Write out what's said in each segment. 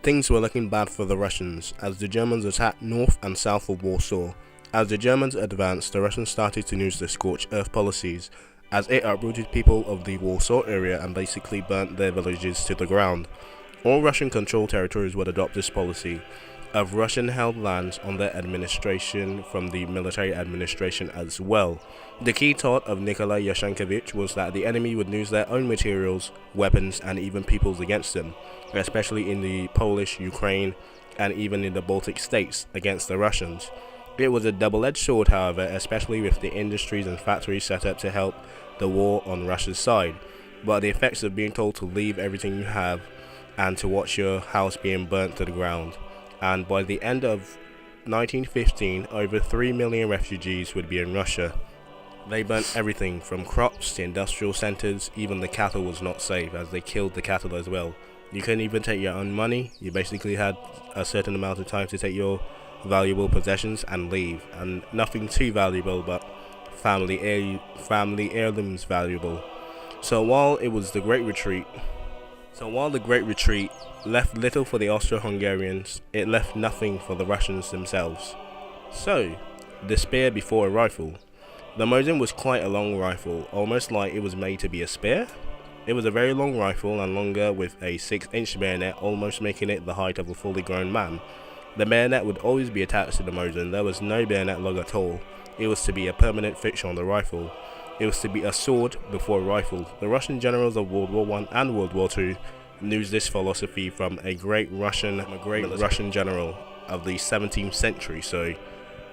Things were looking bad for the Russians as the Germans attacked north and south of Warsaw. As the Germans advanced, the Russians started to use the scorched earth policies, as it uprooted people of the Warsaw area and basically burnt their villages to the ground. All Russian-controlled territories would adopt this policy of Russian-held lands on their administration from the military administration as well. The key thought of Nikolai Yashenkovich was that the enemy would use their own materials, weapons, and even peoples against them, especially in the Polish, Ukraine, and even in the Baltic states against the Russians. It was a double-edged sword, however, especially with the industries and factories set up to help the war on Russia's side, but the effects of being told to leave everything you have and to watch your house being burnt to the ground. And by the end of 1915, over 3 million refugees would be in Russia. They burnt everything from crops to industrial centers. Even the cattle was not safe, as they killed the cattle as well. You couldn't even take your own money. You basically had a certain amount of time to take your valuable possessions and leave, and nothing too valuable, but family heirlooms valuable. So while the Great Retreat left little for the Austro-Hungarians, it left nothing for the Russians themselves. So, the spear before a rifle. The Mosin was quite a long rifle, almost like it was made to be a spear. It was a very long rifle and longer, with a 6-inch bayonet, almost making it the height of a fully grown man. The bayonet would always be attached to the Mosin. There was no bayonet lug at all. It was to be a permanent fixture on the rifle. It was to be a sword before a rifle. The Russian generals of World War I and World War II knew this philosophy from a great Russian general of the 17th century, so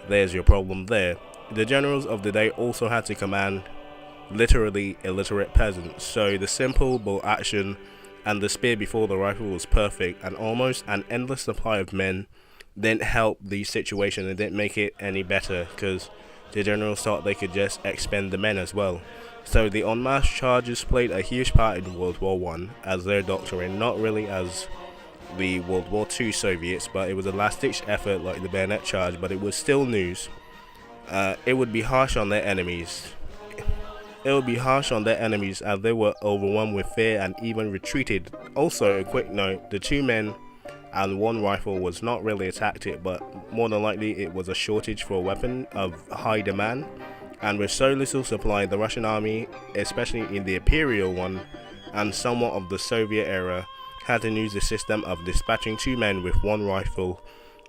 there's your problem there. The generals of the day also had to command literally illiterate peasants, so the simple bolt action and the spear before the rifle was perfect, and almost an endless supply of men didn't help the situation. It didn't make it any better, because the generals thought they could just expend the men as well. So the en masse charges played a huge part in World War I as their doctrine, not really as the World War II Soviets, but it was a last-ditch effort like the bayonet charge, but it was still news. It would be harsh on their enemies. As they were overwhelmed with fear and even retreated. Also, a quick note, the 2 men and 1 rifle was not really a tactic, but more than likely it was a shortage for a weapon of high demand. And with so little supply, the Russian army, especially in the Imperial one and somewhat of the Soviet era, had to use the system of dispatching 2 men with 1 rifle.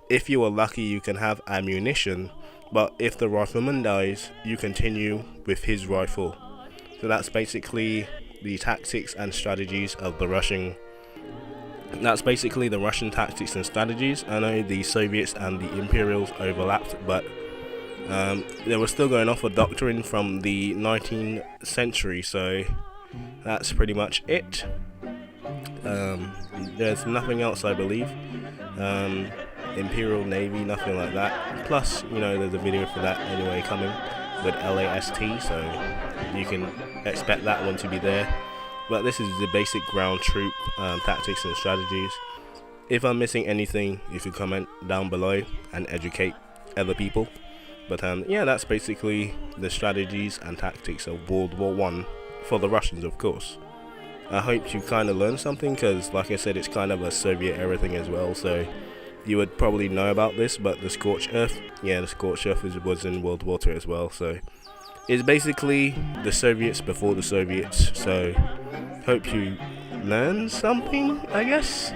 If you are lucky, you can have ammunition, but if the rifleman dies, you continue with his rifle. So that's basically the tactics and strategies of the Russian. That's basically the Russian tactics and strategies. I know the Soviets and the Imperials overlapped, but they were still going off a doctrine from the 19th century, so that's pretty much it. There's nothing else, I believe. Imperial Navy, nothing like that. Plus, there's a video for that anyway coming with LAST, so you can expect that one to be there. But this is the basic ground troop tactics and strategies. If I'm missing anything, you can comment down below and educate other people. But yeah, that's basically the strategies and tactics of World War I for the Russians, of course. I hope you kind of learned something, because like I said, it's kind of a Soviet era thing as well, so you would probably know about this. But the scorched earth, the scorched earth was in World War II as well, so it's basically the Soviets before the Soviets. So hope you learned something, I guess.